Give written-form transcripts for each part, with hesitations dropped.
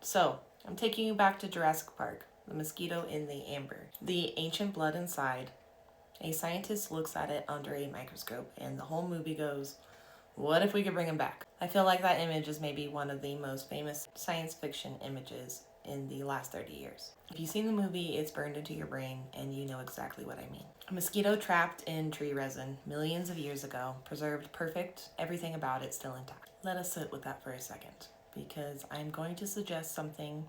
So, I'm taking you back to Jurassic Park, the mosquito in the amber, the ancient blood inside. A scientist looks at it under a microscope, and the whole movie goes, what if we could bring him back? I feel like that image is maybe one of the most famous science fiction images in the last 30 years. If you've seen the movie, it's burned into your brain, and you know exactly what I mean. A mosquito trapped in tree resin millions of years ago, preserved perfect, everything about it still intact. Let us sit with that for a second, because I'm going to suggest something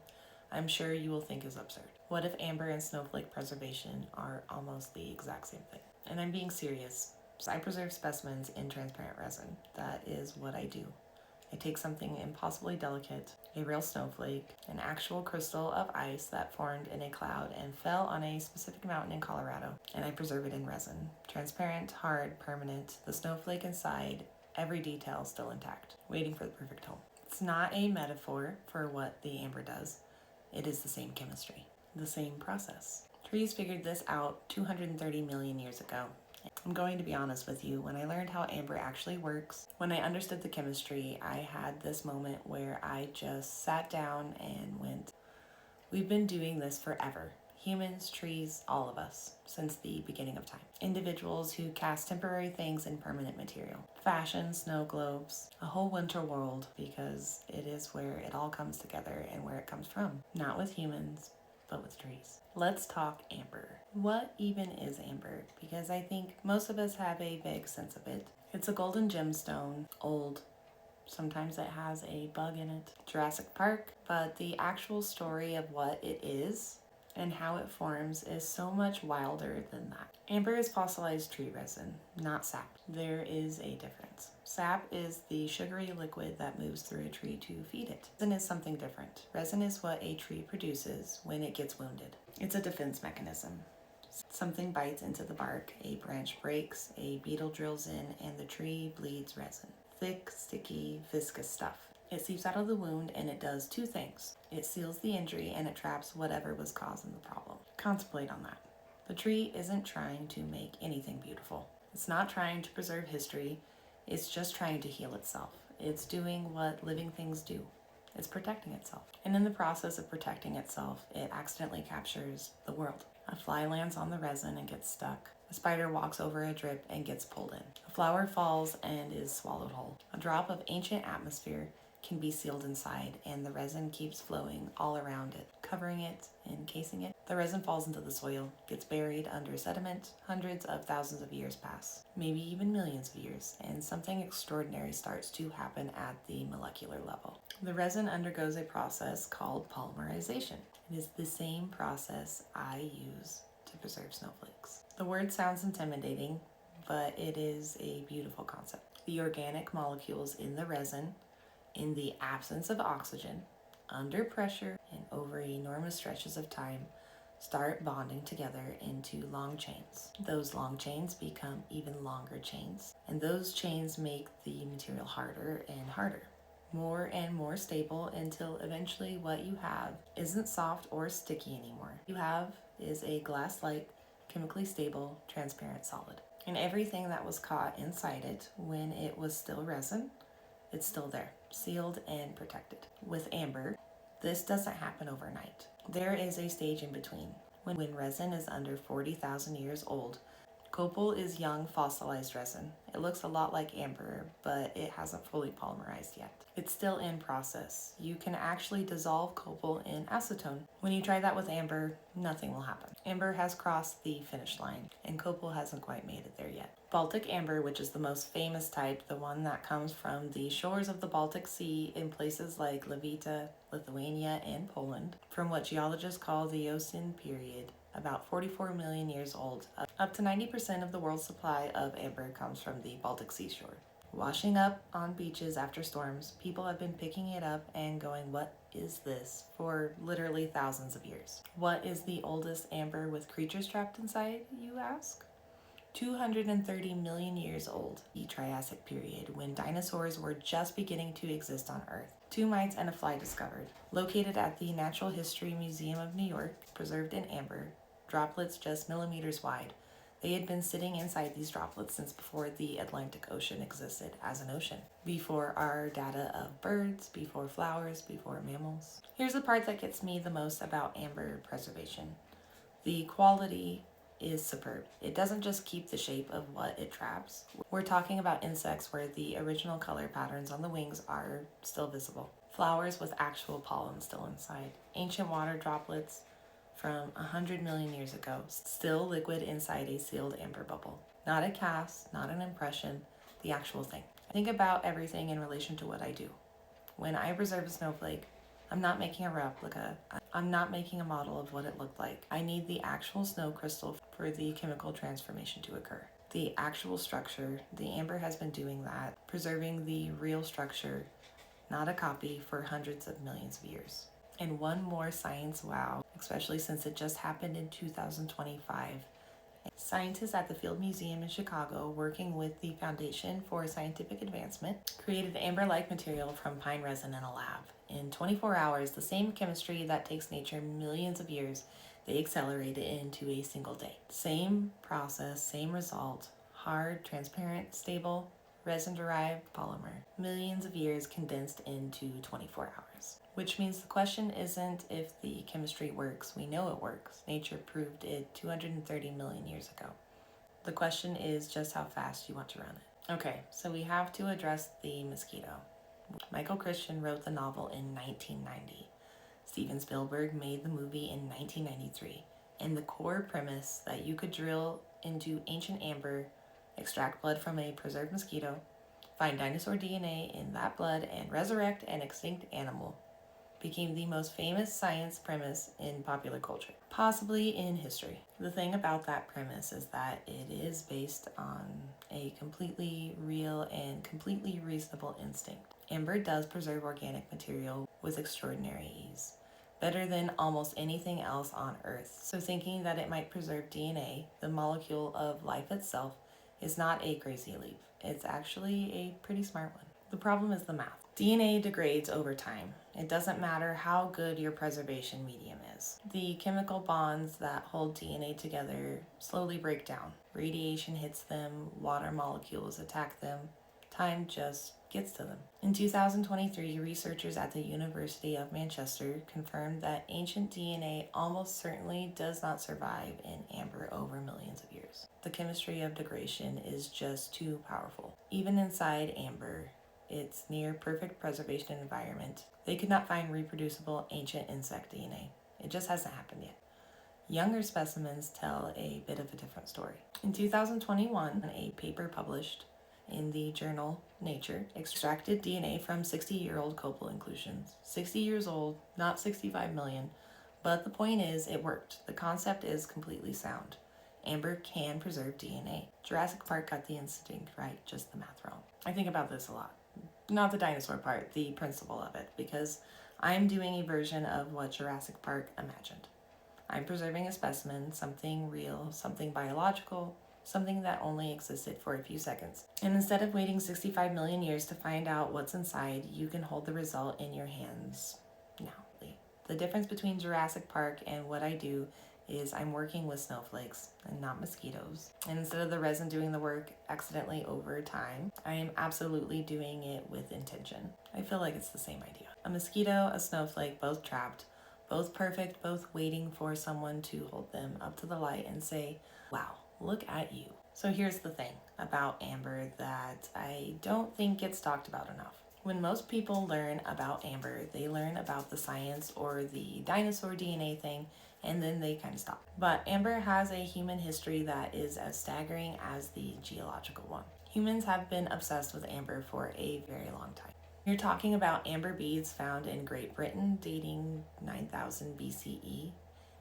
I'm sure you will think is absurd. What if amber and snowflake preservation are almost the exact same thing? And I'm being serious. I preserve specimens in transparent resin. That is what I do. I take something impossibly delicate, a real snowflake, an actual crystal of ice that formed in a cloud and fell on a specific mountain in Colorado, and I preserve it in resin. Transparent, hard, permanent, the snowflake inside, every detail still intact, waiting for the perfect home. It's not a metaphor for what the amber does. It is the same chemistry, the same process. Trees figured this out 230 million years ago. I'm going to be honest with you, when I learned how amber actually works, when I understood the chemistry, I had this moment where I just sat down and went, we've been doing this forever. Humans, trees, all of us, since the beginning of time. Individuals who cast temporary things in permanent material. Fashion, snow globes, a whole winter world, because it is where it all comes together and where it comes from. Not with humans, but with trees. Let's talk amber. What even is amber? Because I think most of us have a vague sense of it. It's a golden gemstone, old. Sometimes it has a bug in it. Jurassic Park. But the actual story of what it is and how it forms is so much wilder than that. Amber is fossilized tree resin, not sap. There is a difference. Sap is the sugary liquid that moves through a tree to feed it. Resin is something different. Resin is what a tree produces when it gets wounded. It's a defense mechanism. Something bites into the bark, a branch breaks, a beetle drills in, and the tree bleeds resin. Thick, sticky, viscous stuff. It seeps out of the wound and it does two things. It seals the injury and it traps whatever was causing the problem. Contemplate on that. The tree isn't trying to make anything beautiful. It's not trying to preserve history. It's just trying to heal itself. It's doing what living things do. It's protecting itself. And in the process of protecting itself, it accidentally captures the world. A fly lands on the resin and gets stuck. A spider walks over a drip and gets pulled in. A flower falls and is swallowed whole. A drop of ancient atmosphere can be sealed inside, and the resin keeps flowing all around it, covering it, encasing it. The resin falls into the soil, gets buried under sediment. Hundreds of thousands of years pass, maybe even millions of years, and something extraordinary starts to happen at the molecular level. The resin undergoes a process called polymerization. It is the same process I use to preserve snowflakes. The word sounds intimidating, but it is a beautiful concept. The organic molecules in the resin, in the absence of oxygen, under pressure and over enormous stretches of time, start bonding together into long chains. Those long chains become even longer chains, and those chains make the material harder and harder, more and more stable, until eventually what you have isn't soft or sticky anymore. What you have is a glass-like, chemically stable, transparent solid. And everything that was caught inside it when it was still resin, it's still there, sealed and protected. With amber, this doesn't happen overnight. There is a stage in between. When resin is under 40,000 years old, copal is young fossilized resin. It looks a lot like amber, but it hasn't fully polymerized yet. It's still in process. You can actually dissolve copal in acetone. When you try that with amber, nothing will happen. Amber has crossed the finish line, and copal hasn't quite made it there yet. Baltic amber, which is the most famous type, the one that comes from the shores of the Baltic Sea in places like Levita, Lithuania, and Poland, from what geologists call the Eocene period, about 44 million years old. Up to 90% of the world's supply of amber comes from the Baltic seashore. Washing up on beaches after storms, people have been picking it up and going, what is this, for literally thousands of years. What is the oldest amber with creatures trapped inside, you ask? 230 million years old, the Triassic period, when dinosaurs were just beginning to exist on Earth. 2 mites and a fly discovered. Located at the Natural History Museum of New York, preserved in amber, droplets just millimeters wide. They had been sitting inside these droplets since before the Atlantic Ocean existed as an ocean, before our data of birds, before flowers, before mammals. Here's the part that gets me the most about amber preservation. The quality is superb. It doesn't just keep the shape of what it traps. We're talking about insects where the original color patterns on the wings are still visible. Flowers with actual pollen still inside. Ancient water droplets from 100 million years ago, still liquid inside a sealed amber bubble. Not a cast, not an impression, the actual thing. I think about everything in relation to what I do. When I preserve a snowflake, I'm not making a replica. I'm not making a model of what it looked like. I need the actual snow crystal for the chemical transformation to occur. The actual structure, the amber has been doing that, preserving the real structure, not a copy, for hundreds of millions of years. And one more science wow, especially since it just happened in 2025. Scientists at the Field Museum in Chicago, working with the Foundation for Scientific Advancement, created amber-like material from pine resin in a lab. In 24 hours, the same chemistry that takes nature millions of years, they accelerated it into a single day. Same process, same result, hard, transparent, stable, resin-derived polymer. Millions of years condensed into 24 hours. Which means the question isn't if the chemistry works. We know it works. Nature proved it 230 million years ago. The question is just how fast you want to run it. Okay, so we have to address the mosquito. Michael Crichton wrote the novel in 1990. Steven Spielberg made the movie in 1993. And the core premise that you could drill into ancient amber, extract blood from a preserved mosquito, find dinosaur DNA in that blood, and resurrect an extinct animal became the most famous science premise in popular culture, possibly in history. The thing about that premise is that it is based on a completely real and completely reasonable instinct. Amber does preserve organic material with extraordinary ease, better than almost anything else on Earth. So thinking that it might preserve DNA, the molecule of life itself, is not a crazy leap. It's actually a pretty smart one. The problem is the math. DNA degrades over time. It doesn't matter how good your preservation medium is. The chemical bonds that hold DNA together slowly break down. Radiation hits them, water molecules attack them. Time just gets to them. In 2023, researchers at the University of Manchester confirmed that ancient DNA almost certainly does not survive in amber over millions of years. The chemistry of degradation is just too powerful. Even inside amber, its near perfect preservation environment, they could not find reproducible ancient insect DNA. It just hasn't happened yet. Younger specimens tell a bit of a different story. In 2021, a paper published in the journal Nature extracted DNA from 60-year-old copal inclusions. 60 years old, not 65 million, but the point is it worked. The concept is completely sound. Amber can preserve DNA. Jurassic Park got the instinct right, just the math wrong. I think about this a lot. Not the dinosaur part, the principle of it, because I'm doing a version of what Jurassic Park imagined. I'm preserving a specimen, something real, something biological, something that only existed for a few seconds. And instead of waiting 65 million years to find out what's inside, you can hold the result in your hands now. The difference between Jurassic Park and what I do is I'm working with snowflakes and not mosquitoes. And instead of the resin doing the work accidentally over time, I am absolutely doing it with intention. I feel like it's the same idea. A mosquito, a snowflake, both trapped, both perfect, both waiting for someone to hold them up to the light and say, wow, look at you. So here's the thing about amber that I don't think gets talked about enough. When most people learn about amber, they learn about the science or the dinosaur DNA thing, and then they kind of stop. But amber has a human history that is as staggering as the geological one. Humans have been obsessed with amber for a very long time. You're talking about amber beads found in Great Britain dating 9000 BCE,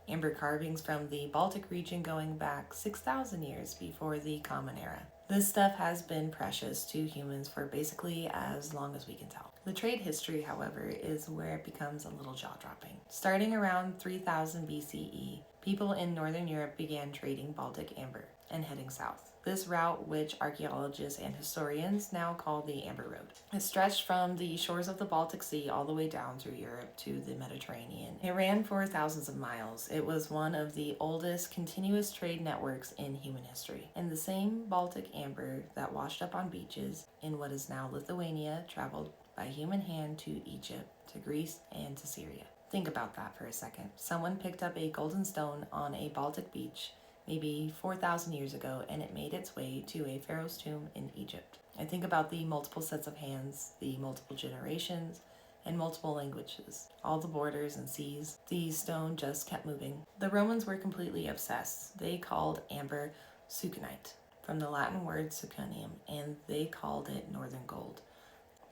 amber carvings from the Baltic region going back 6,000 years before the Common Era. This stuff has been precious to humans for basically as long as we can tell. The trade history, however, is where it becomes a little jaw-dropping. Starting around 3000 BCE, people in Northern Europe began trading Baltic amber and heading south. This route, which archaeologists and historians now call the Amber Road, it stretched from the shores of the Baltic Sea all the way down through Europe to the Mediterranean. It ran for thousands of miles. It was one of the oldest continuous trade networks in human history. And the same Baltic amber that washed up on beaches in what is now Lithuania traveled by human hand to Egypt, to Greece, and to Syria. Think about that for a second. Someone picked up a golden stone on a Baltic beach maybe 4,000 years ago, and it made its way to a pharaoh's tomb in Egypt. I think about the multiple sets of hands, the multiple generations, and multiple languages, all the borders and seas. The stone just kept moving. The Romans were completely obsessed. They called amber succinite, from the Latin word succinium, and they called it northern gold.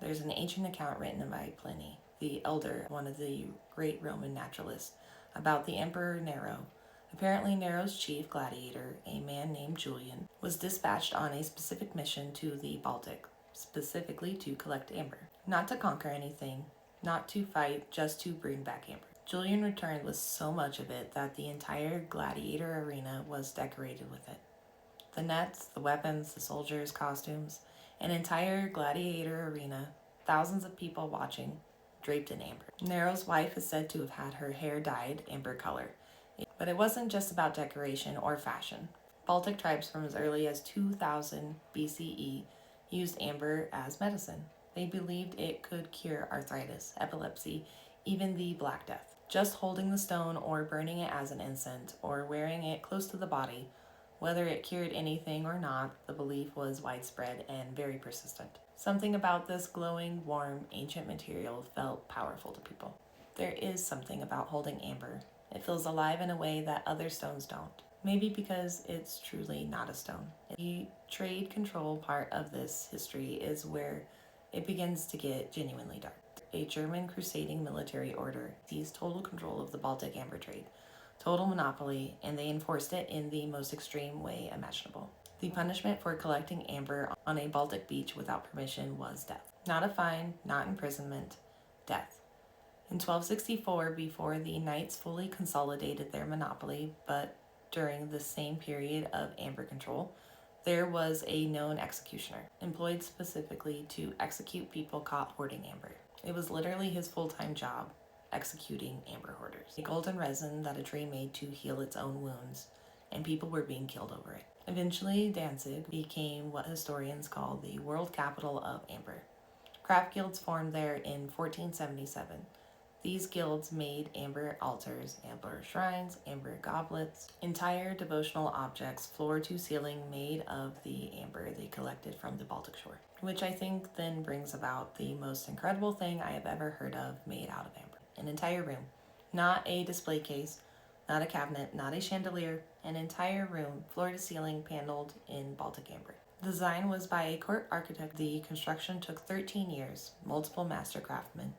There's an ancient account written by Pliny, the Elder, one of the great Roman naturalists, about the Emperor Nero. Apparently, Nero's chief gladiator, a man named Julian, was dispatched on a specific mission to the Baltic, specifically to collect amber. Not to conquer anything, not to fight, just to bring back amber. Julian returned with so much of it that the entire gladiator arena was decorated with it. The nets, the weapons, the soldiers' costumes, an entire gladiator arena, thousands of people watching, draped in amber. Nero's wife is said to have had her hair dyed amber color. But it wasn't just about decoration or fashion. Baltic tribes from as early as 2000 BCE used amber as medicine. They believed it could cure arthritis, epilepsy, even the Black Death. Just holding the stone or burning it as an incense or wearing it close to the body, whether it cured anything or not, the belief was widespread and very persistent. Something about this glowing, warm, ancient material felt powerful to people. There is something about holding amber. It feels alive in a way that other stones don't. Maybe because it's truly not a stone. The trade control part of this history is where it begins to get genuinely dark. A German crusading military order seized total control of the Baltic amber trade, total monopoly, and they enforced it in the most extreme way imaginable. The punishment for collecting amber on a Baltic beach without permission was death. Not a fine, not imprisonment, death. In 1264, before the knights fully consolidated their monopoly, but during the same period of amber control, there was a known executioner, employed specifically to execute people caught hoarding amber. It was literally his full-time job, executing amber hoarders. A golden resin that a tree made to heal its own wounds, and people were being killed over it. Eventually, Danzig became what historians call the world capital of amber. Craft guilds formed there in 1477. These guilds made amber altars, amber shrines, amber goblets, entire devotional objects, floor to ceiling, made of the amber they collected from the Baltic shore. Which I think then brings about the most incredible thing I have ever heard of made out of amber. An entire room. Not a display case, not a cabinet, not a chandelier. An entire room, floor to ceiling, paneled in Baltic amber. The design was by a court architect. The construction took 13 years, multiple master craftsmen.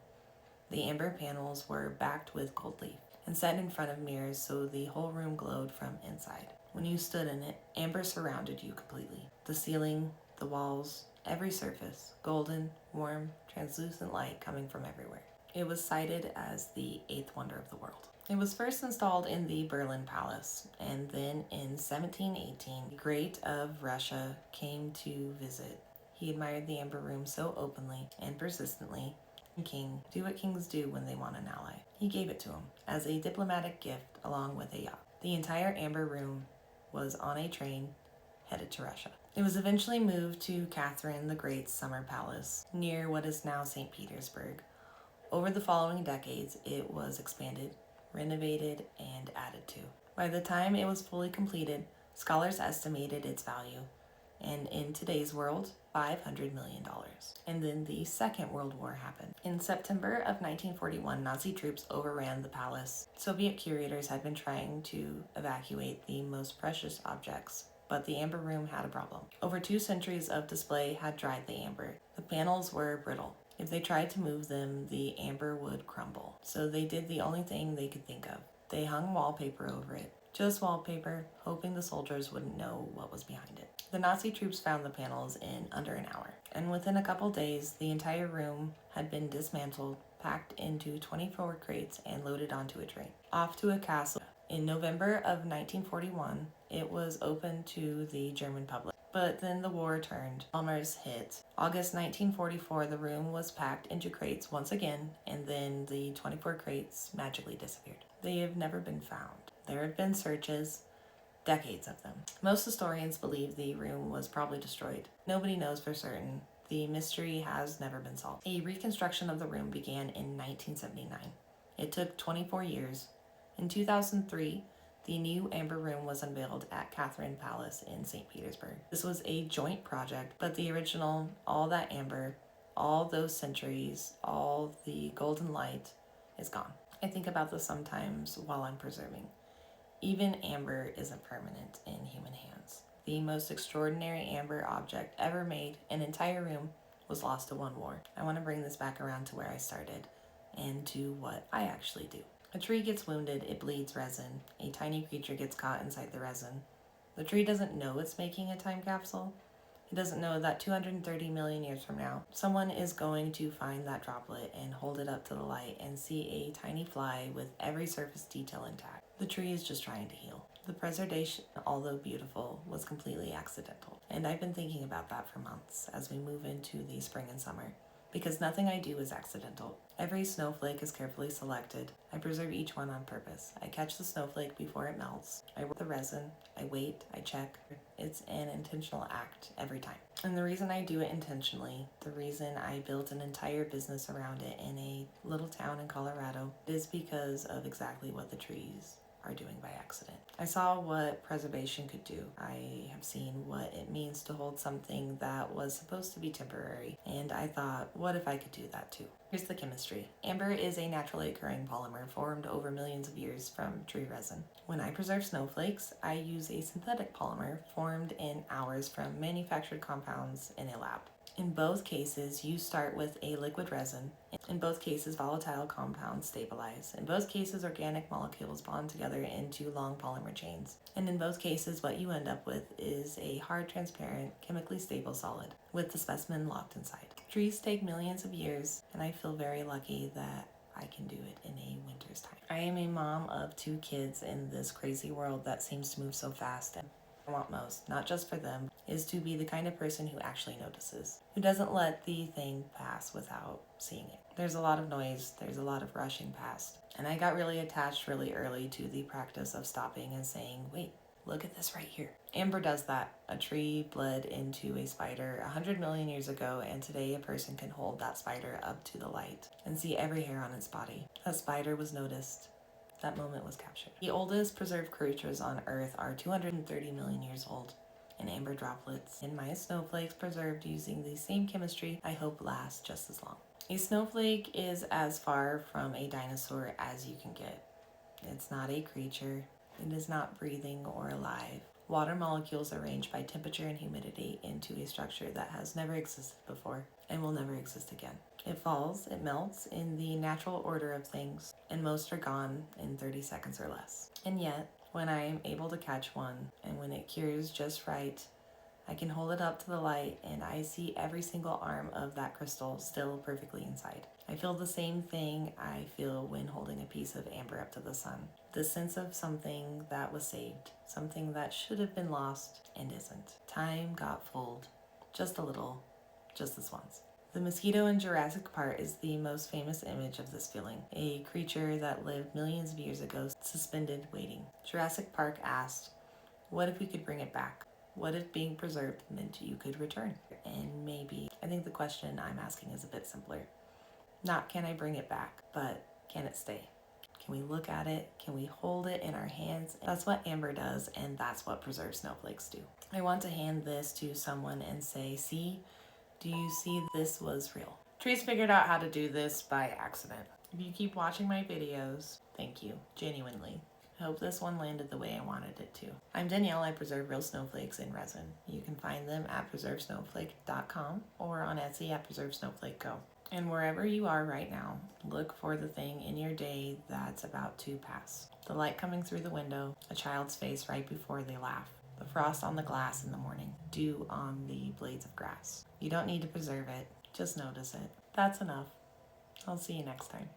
The amber panels were backed with gold leaf and set in front of mirrors so the whole room glowed from inside. When you stood in it, amber surrounded you completely. The ceiling, the walls, every surface, golden, warm, translucent light coming from everywhere. It was cited as the eighth wonder of the world. It was first installed in the Berlin Palace, and then in 1718, the Great of Russia came to visit. He admired the amber room so openly and persistently. King do what kings do when they want an ally. He gave it to him as a diplomatic gift along with a yacht. The entire amber room was on a train headed to Russia. It was eventually moved to Catherine the Great's summer palace near what is now St. Petersburg. Over the following decades, it was expanded, renovated, and added to. By the time it was fully completed, scholars estimated its value, and in today's world, $500 million. And then the Second World War happened. In September of 1941, Nazi troops overran the palace. Soviet curators had been trying to evacuate the most precious objects, but the amber room had a problem. Over 2 centuries of display had dried the amber. The panels were brittle. If they tried to move them, the amber would crumble. So they did the only thing they could think of. They hung wallpaper over it. Just wallpaper, hoping the soldiers wouldn't know what was behind it. The Nazi troops found the panels in under an hour, and within a couple days, the entire room had been dismantled, packed into 24 crates, and loaded onto a train, off to a castle. In November of 1941, it was opened to the German public. But then the war turned. Bombers hit. August 1944, the room was packed into crates once again, and then the 24 crates magically disappeared. They have never been found. There have been searches, decades of them. Most historians believe the room was probably destroyed. Nobody knows for certain. The mystery has never been solved. A reconstruction of the room began in 1979. It took 24 years. In 2003, the new Amber Room was unveiled at Catherine Palace in St. Petersburg. This was a joint project, but the original, all that amber, all those centuries, all the golden light is gone. I think about this sometimes while I'm preserving. Even amber isn't permanent in human hands. The most extraordinary amber object ever made, an entire room, was lost to one war. I want to bring this back around to where I started and to what I actually do. A tree gets wounded, it bleeds resin. A tiny creature gets caught inside the resin. The tree doesn't know it's making a time capsule. It doesn't know that 230 million years from now, someone is going to find that droplet and hold it up to the light and see a tiny fly with every surface detail intact. The tree is just trying to heal. The preservation, although beautiful, was completely accidental. And I've been thinking about that for months as we move into the spring and summer. Because nothing I do is accidental. Every snowflake is carefully selected. I preserve each one on purpose. I catch the snowflake before it melts. I work the resin. I wait. I check. It's an intentional act every time. And the reason I do it intentionally, the reason I built an entire business around it in a little town in Colorado, is because of exactly what the trees are doing by accident. I saw what preservation could do. I have seen what it means to hold something that was supposed to be temporary, and I thought, what if I could do that too? Here's the chemistry. Amber is a naturally occurring polymer formed over millions of years from tree resin. When I preserve snowflakes, I use a synthetic polymer formed in hours from manufactured compounds in a lab. In both cases, you start with a liquid resin. In both cases, volatile compounds stabilize. In both cases, organic molecules bond together into long polymer chains. And in both cases, what you end up with is a hard, transparent, chemically stable solid with the specimen locked inside. Trees take millions of years, and I feel very lucky that I can do it in a winter's time. I am a mom of 2 kids in this crazy world that seems to move so fast. And I want most, not just for them, is to be the kind of person who actually notices, who doesn't let the thing pass without seeing it. There's a lot of noise, there's a lot of rushing past, and I got really attached really early to the practice of stopping and saying, wait, look at this right here. Amber does that. A tree bled into a spider 100 million years ago, and today a person can hold that spider up to the light and see every hair on its body. That spider was noticed. That moment was captured. The oldest preserved creatures on Earth are 230 million years old, and amber droplets in my snowflakes preserved using the same chemistry I hope lasts just as long. A snowflake is as far from a dinosaur as you can get. It's not a creature. It is not breathing or alive. Water molecules arranged by temperature and humidity into a structure that has never existed before and will never exist again. It falls, it melts in the natural order of things, and most are gone in 30 seconds or less. And yet, when I am able to catch one, and when it cures just right, I can hold it up to the light and I see every single arm of that crystal still perfectly inside. I feel the same thing I feel when holding a piece of amber up to the sun. The sense of something that was saved, something that should have been lost and isn't. Time got fooled, just a little, just this once. The mosquito in Jurassic Park is the most famous image of this feeling. A creature that lived millions of years ago, suspended, waiting. Jurassic Park asked, what if we could bring it back? What if being preserved meant you could return? And maybe, I think the question I'm asking is a bit simpler. Not can I bring it back, but can it stay? Can we look at it? Can we hold it in our hands? That's what amber does, and that's what preserved snowflakes do. I want to hand this to someone and say, see, do you see this was real? Trees figured out how to do this by accident. If you keep watching my videos, thank you, genuinely. I hope this one landed the way I wanted it to. I'm Danielle, I preserve real snowflakes in resin. You can find them at preservesnowflake.com or on Etsy at preservesnowflake.co. And wherever you are right now, look for the thing in your day that's about to pass. The light coming through the window, a child's face right before they laugh, the frost on the glass in the morning, dew on the blades of grass. You don't need to preserve it, just notice it. That's enough. I'll see you next time.